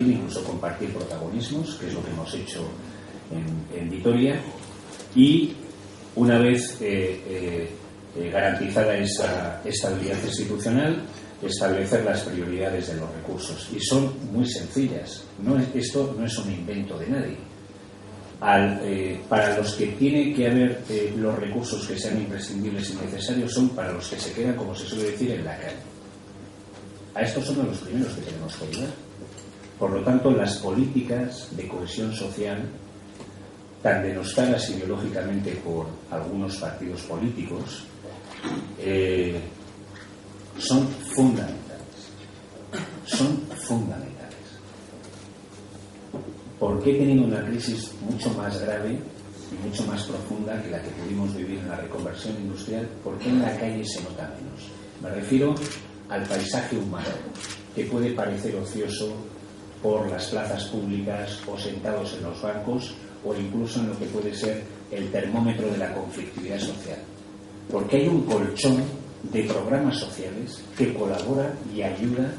incluso compartir protagonismos, que es lo que hemos hecho en Vitoria, y una vez garantizada esa estabilidad institucional, establecer las prioridades de los recursos. Y son muy sencillas. Esto no es un invento de nadie. Para los que tiene que haber los recursos que sean imprescindibles y necesarios son para los que se quedan, como se suele decir, en la calle. A estos son los primeros que tenemos que ayudar. Por lo tanto, las políticas de cohesión social, tan denostadas ideológicamente por algunos partidos políticos, son fundamentales. Son fundamentales. Porque teniendo una crisis mucho más grave y mucho más profunda que la que pudimos vivir en la reconversión industrial, ¿por qué en la calle se nota menos? Me refiero al paisaje humano, que puede parecer ocioso por las plazas públicas o sentados en los bancos o incluso en lo que puede ser el termómetro de la conflictividad social. Porque hay un colchón de programas sociales que colabora y ayuda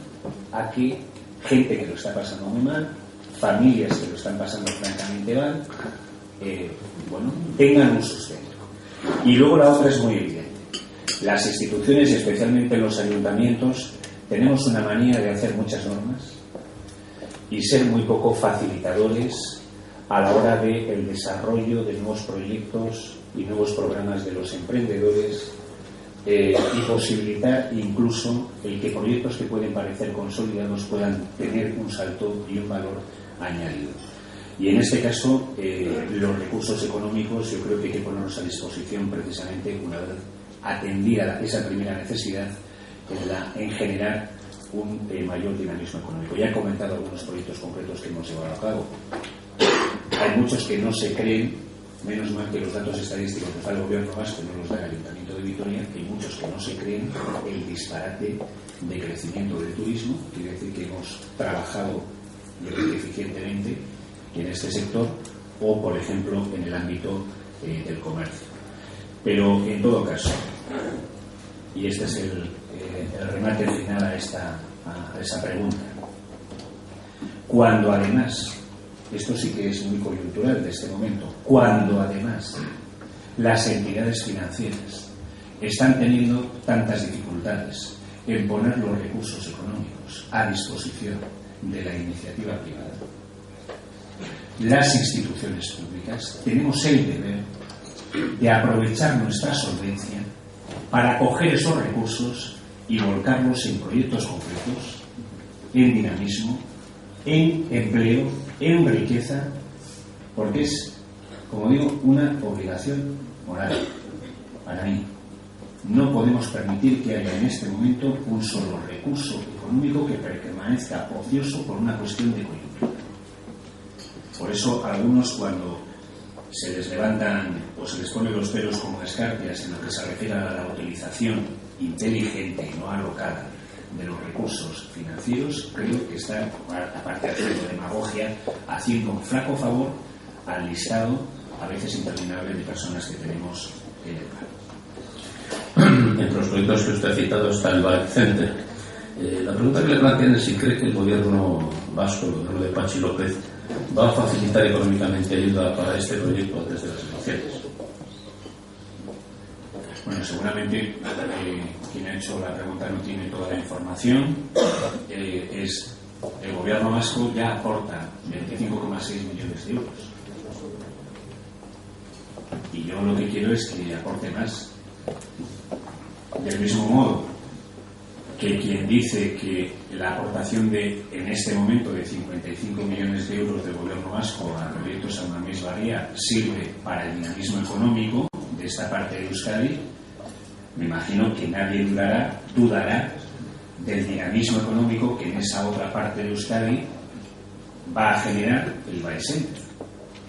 a que gente que lo está pasando muy mal, familias que lo están pasando francamente mal, tengan un sustento. Y luego la otra es muy evidente. Las instituciones, especialmente los ayuntamientos, tenemos una manía de hacer muchas normas y ser muy poco facilitadores a la hora del desarrollo de nuevos proyectos y nuevos programas de los emprendedores, y posibilitar incluso el que proyectos que pueden parecer consolidados puedan tener un salto y un valor añadido. Y en este caso, los recursos económicos yo creo que hay que ponerlos a disposición precisamente una vez atendida esa primera necesidad en generar un mayor dinamismo económico. Ya he comentado algunos proyectos concretos que hemos llevado a cabo. Hay muchos que no se creen, menos mal que los datos estadísticos que da el gobierno vasco no los da el Ayuntamiento de Vitoria, que hay muchos que no se creen el disparate de crecimiento del turismo. Quiere decir que hemos trabajado eficientemente en este sector, o por ejemplo en el ámbito del comercio. Pero en todo caso, y este es el remate final a esa pregunta, cuando además, esto sí que es muy coyuntural de este momento, cuando además las entidades financieras están teniendo tantas dificultades en poner los recursos económicos a disposición de la iniciativa privada, las instituciones públicas tenemos el deber de aprovechar nuestra solvencia para coger esos recursos y volcarlos en proyectos concretos, en dinamismo, en empleo, en riqueza, porque es, como digo, una obligación moral para mí. No podemos permitir que haya en este momento un solo recurso económico que permanezca ocioso por una cuestión de coyuntura. Por eso algunos, cuando se les levantan o se les ponen los pelos como escarpias en lo que se refiere a la utilización inteligente y no alocada de los recursos financieros, creo que están, aparte de haciendo demagogia, haciendo un flaco favor al listado a veces interminable de personas que tenemos en el paro. Entre los proyectos que usted ha citado está el Bike Center. La pregunta que le plantean es si cree que el gobierno vasco, el gobierno de Patxi López, va a facilitar económicamente ayuda para este proyecto antes de las elecciones. Bueno, seguramente quien ha hecho la pregunta no tiene toda la información. El gobierno vasco ya aporta 25,6 millones de euros. Y yo lo que quiero es que aporte más. Del mismo modo que quien dice que la aportación en este momento de 55 millones de euros del gobierno vasco a proyectos a una misma vía sirve para el dinamismo económico de esta parte de Euskadi, me imagino que nadie dudará del dinamismo económico que en esa otra parte de Euskadi va a generar el Bike Center.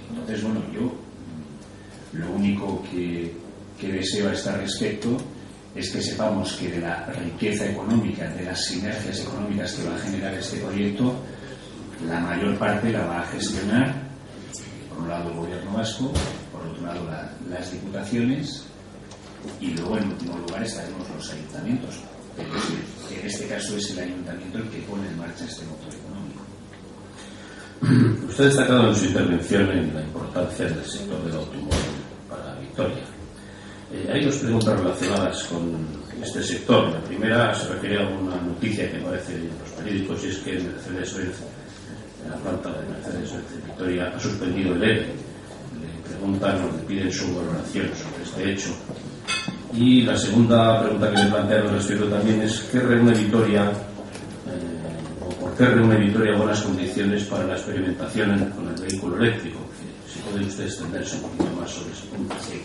Entonces, bueno, yo lo único que deseo a este respecto es que sepamos que de la riqueza económica, de las sinergias económicas que va a generar este proyecto, la mayor parte la va a gestionar, por un lado el gobierno vasco, por otro lado las diputaciones, y luego en último lugar estaremos los ayuntamientos, pero en este caso es el ayuntamiento el que pone en marcha este motor económico. Usted ha destacado en su intervención en la importancia del sector del automóvil para Vitoria. Hay dos preguntas relacionadas con este sector. La primera se refiere a una noticia que aparece en los periódicos, y es que Mercedes-Benz, la planta de Mercedes-Benz de Vitoria, ha suspendido el ERE. Le preguntan o le piden su valoración sobre este hecho. Y la segunda pregunta que le planteo al respecto también es ¿qué reúne Vitoria o por qué reúne Vitoria buenas condiciones para la experimentación con el vehículo eléctrico? Si puede usted extenderse un poquito más sobre ese punto. Sí.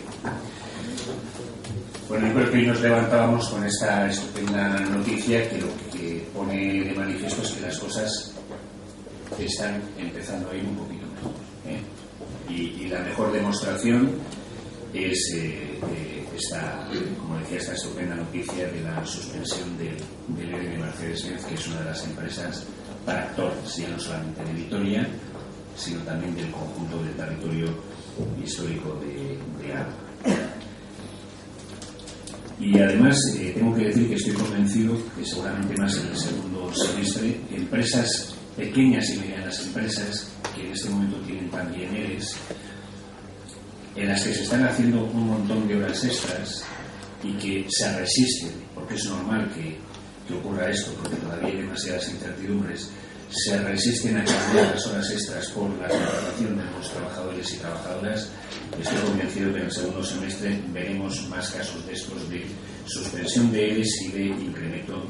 Bueno, yo creo que hoy nos levantábamos con esta estupenda noticia que lo que pone de manifiesto es que las cosas están empezando a ir un poquito mejor, ¿eh? Y la mejor demostración es como decía, esta estupenda noticia de la suspensión del ERE de Mercedes-Benz, que es una de las empresas tractoras, ya no solamente de Vitoria, sino también del conjunto del territorio histórico de Álava. Y además tengo que decir que estoy convencido que seguramente más en el segundo semestre empresas pequeñas y medianas empresas que en este momento tienen también EREs, en las que se están haciendo un montón de horas extras y que se resisten, porque es normal que ocurra esto, porque todavía hay demasiadas incertidumbres, se resisten a cambiar las horas extras por la contratación de los trabajadores y trabajadoras. Estoy convencido que en el segundo semestre veremos más casos de estos de suspensión de EREs y de incremento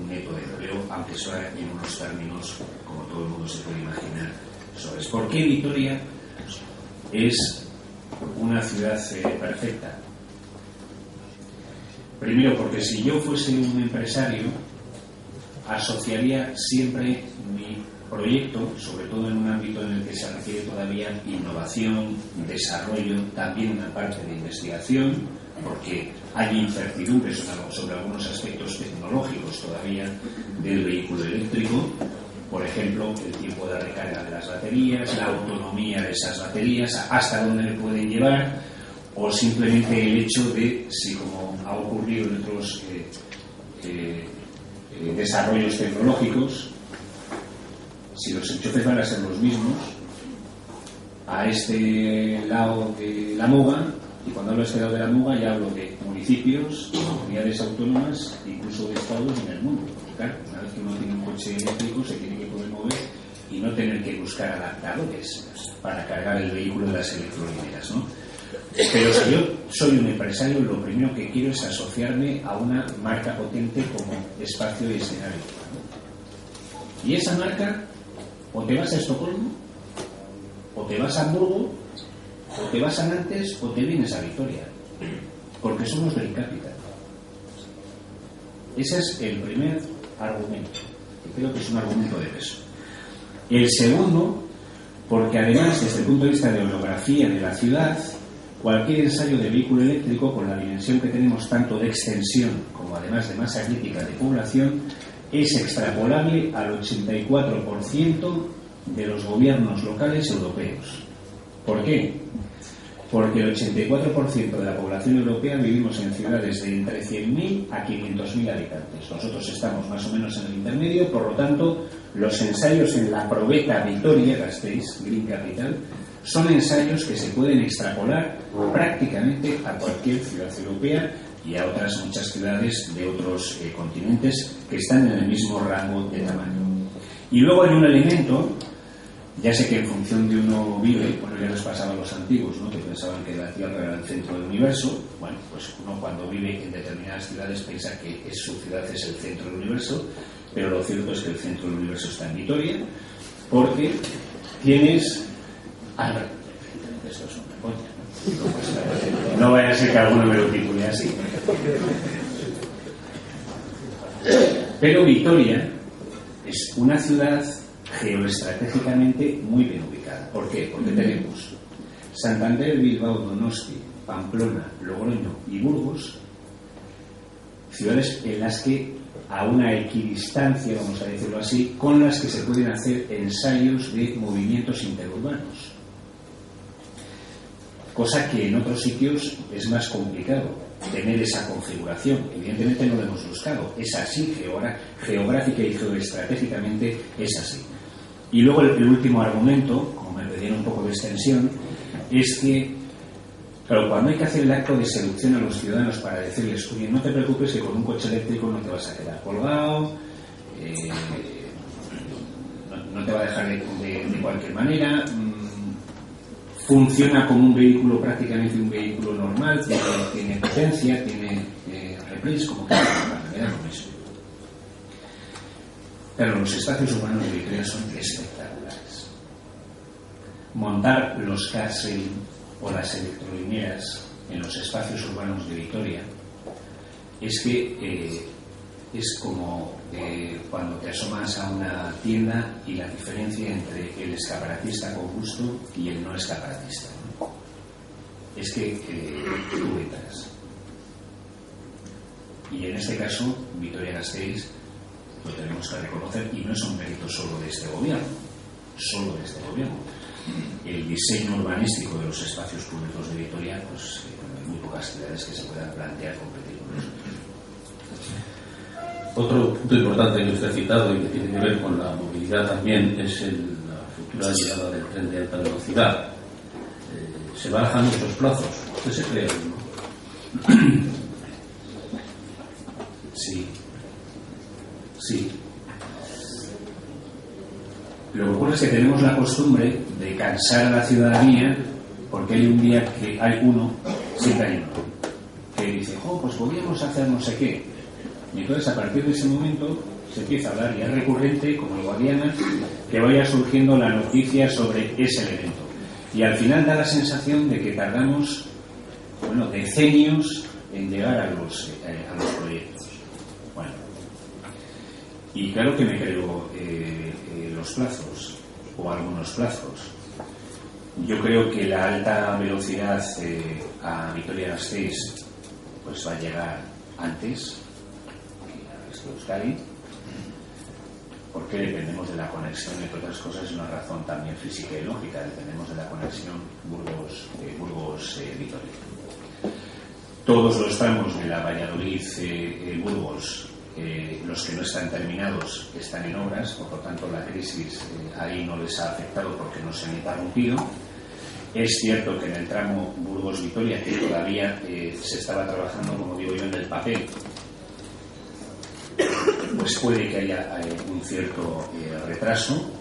neto de empleo, aunque sea en unos términos, como todo el mundo se puede imaginar, sobres. ¿Por qué Vitoria es una ciudad perfecta? Primero, porque si yo fuese un empresario, asociaría siempre mi proyecto, sobre todo en un ámbito en el que se requiere todavía innovación, desarrollo, también una parte de investigación, porque hay incertidumbre sobre algunos aspectos tecnológicos todavía del vehículo eléctrico. Por ejemplo, el tiempo de recarga de las baterías, la autonomía de esas baterías, hasta dónde le pueden llevar, o simplemente el hecho de, si como ha ocurrido en otros desarrollos tecnológicos, si los enchufes van a ser los mismos a este lado de la Muga, y cuando hablo de este lado de la Muga ya hablo de municipios, comunidades autónomas, incluso de estados en el mundo. Claro, una vez que uno tiene un coche eléctrico se tiene que poder mover y no tener que buscar adaptadores para cargar el vehículo de las electrolineras, ¿no? Pero si yo soy un empresario, lo primero que quiero es asociarme a una marca potente como espacio y escenario. Y esa marca, o te vas a Estocolmo, o te vas a Hamburgo, o te vas a Nantes, o te vienes a Vitoria, porque somos del capital. Ese es el primer argumento, y creo que es un argumento de peso. El segundo, porque además, desde el punto de vista de orografía de la ciudad, cualquier ensayo de vehículo eléctrico, con la dimensión que tenemos tanto de extensión como además de masa crítica de población, es extrapolable al 84% de los gobiernos locales europeos. ¿Por qué? Porque el 84% de la población europea vivimos en ciudades de entre 100.000 a 500.000 habitantes. Nosotros estamos más o menos en el intermedio, por lo tanto, los ensayos en la probeta Vitoria-Gasteiz, Green Capital, son ensayos que se pueden extrapolar prácticamente a cualquier ciudad europea y a otras muchas ciudades de otros continentes que están en el mismo rango de tamaño. Y luego hay un elemento, ya sé que en función de uno vive, bueno, ya les pasaba a los antiguos, ¿no?, que pensaban que la Tierra era el centro del universo. Bueno, pues uno cuando vive en determinadas ciudades piensa que su ciudad es el centro del universo, pero lo cierto es que el centro del universo está en Vitoria, porque tienes... esto es una coña, ¿no? No vaya a ser que alguno me lo titule así. Pero Vitoria es una ciudad geoestratégicamente muy bien ubicada. ¿Por qué? Porque tenemos Santander, Bilbao, Donosti, Pamplona, Logroño y Burgos, ciudades en las que a una equidistancia, vamos a decirlo así, con las que se pueden hacer ensayos de movimientos interurbanos, cosa que en otros sitios es más complicado tener esa configuración. Evidentemente no lo hemos buscado, es así, geográfica y geoestratégicamente es así. Y luego el último argumento, como me pedían un poco de extensión, es que, claro, cuando hay que hacer el acto de seducción a los ciudadanos para decirles, oye, no te preocupes que con un coche eléctrico no te vas a quedar colgado, no te va a dejar de cualquier manera, funciona como un vehículo, prácticamente un vehículo normal, tiene potencia, tiene replace, como que me da lo mismo. Pero los espacios urbanos de Vitoria son espectaculares. Montar los car-sharing o las electrolineras en los espacios urbanos de Vitoria es que es como cuando te asomas a una tienda y la diferencia entre el escaparatista con gusto y el no escaparatista, ¿no? Es que tú entras. Y en este caso, Vitoria-Gasteiz lo tenemos que reconocer, y no es un mérito solo de este gobierno, El diseño urbanístico de los espacios públicos de Vitoria, pues hay muy pocas ciudades que se puedan plantear competir con nosotros. Otro punto importante que usted ha citado y que tiene que ver con la movilidad también es la futura llegada del tren de alta velocidad. Se barajan muchos plazos. ¿Usted se cree uno? Sí. Lo que ocurre es que tenemos la costumbre de cansar a la ciudadanía porque hay un día que hay uno, siempre hay uno, que dice, pues podríamos hacer no sé qué. Y entonces a partir de ese momento se empieza a hablar, y es recurrente, como el Guadiana, que vaya surgiendo la noticia sobre ese elemento. Y al final da la sensación de que tardamos, decenios en llegar a los proyectos. Bueno, y claro que me creo los plazos, o algunos plazos. Yo creo que la alta velocidad a Vitoria-Gasteiz pues va a llegar antes que a Euskadi, porque dependemos de la conexión, entre otras cosas, es una razón también física y lógica, dependemos de la conexión Burgos-Vitoria. Todos los tramos de la Valladolid-Burgos, los que no están terminados, están en obras, por lo tanto la crisis ahí no les ha afectado porque no se han interrumpido. Es cierto que en el tramo Burgos-Vitoria, que todavía se estaba trabajando, como digo yo, en el papel, pues puede que haya un cierto retraso,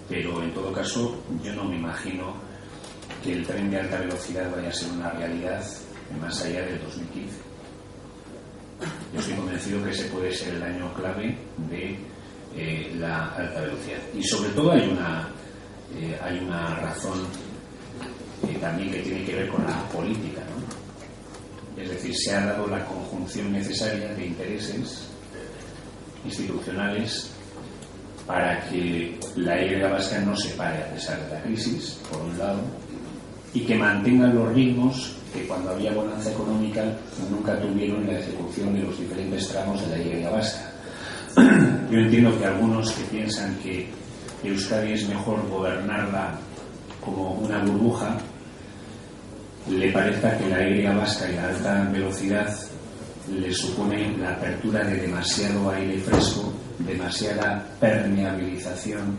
pero en todo caso yo no me imagino que el tren de alta velocidad vaya a ser una realidad más allá del 2015. Yo estoy convencido que ese puede ser el año clave de la alta velocidad. Y sobre todo hay una razón también que tiene que ver con la política, ¿no? Es decir, se ha dado la conjunción necesaria de intereses institucionales para que la Y vasca no se pare a pesar de la crisis, por un lado, y que mantengan los ritmos que cuando había bonanza económica nunca tuvieron en la ejecución de los diferentes tramos de la Y vasca. Yo entiendo que algunos que piensan que Euskadi es mejor gobernarla como una burbuja, le parezca que la Y vasca y la alta velocidad le supone la apertura de demasiado aire fresco, demasiada permeabilización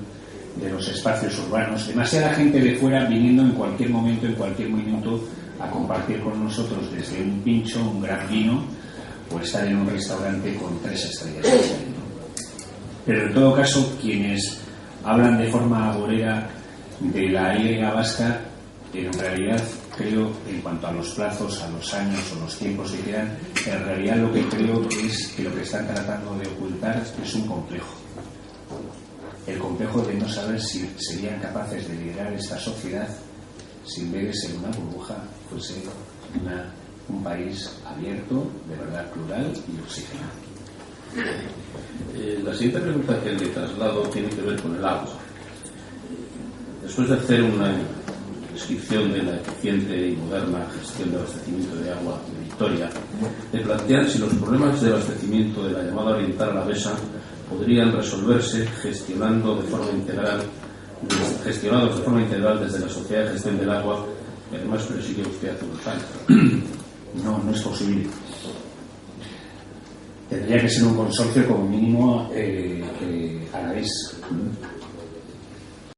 de los espacios urbanos, demasiada gente de fuera viniendo en cualquier momento, en cualquier minuto, a compartir con nosotros desde un pincho, un gran vino, o estar en un restaurante con 3 estrellas. Pero en todo caso, quienes hablan de forma agorera de la Y vasca, en realidad creo, en cuanto a los plazos, a los años o los tiempos que quedan, en realidad lo que creo es que lo que están tratando de ocultar es un complejo. El complejo de no saber si serían capaces de liderar esta sociedad sin ver ser una burbuja, fuese un país abierto, de verdad plural y oxigenado. La siguiente pregunta que le traslado tiene que ver con el agua. Después de hacer una descripción de la eficiente y moderna gestión de abastecimiento de agua de Vitoria, de plantear si los problemas de abastecimiento de la llamada Oriental Alavesa podrían resolverse gestionados de forma integral desde la Sociedad de Gestión del Agua, que además presidió usted hace unos años. No es posible. Tendría que ser un consorcio como mínimo alavés.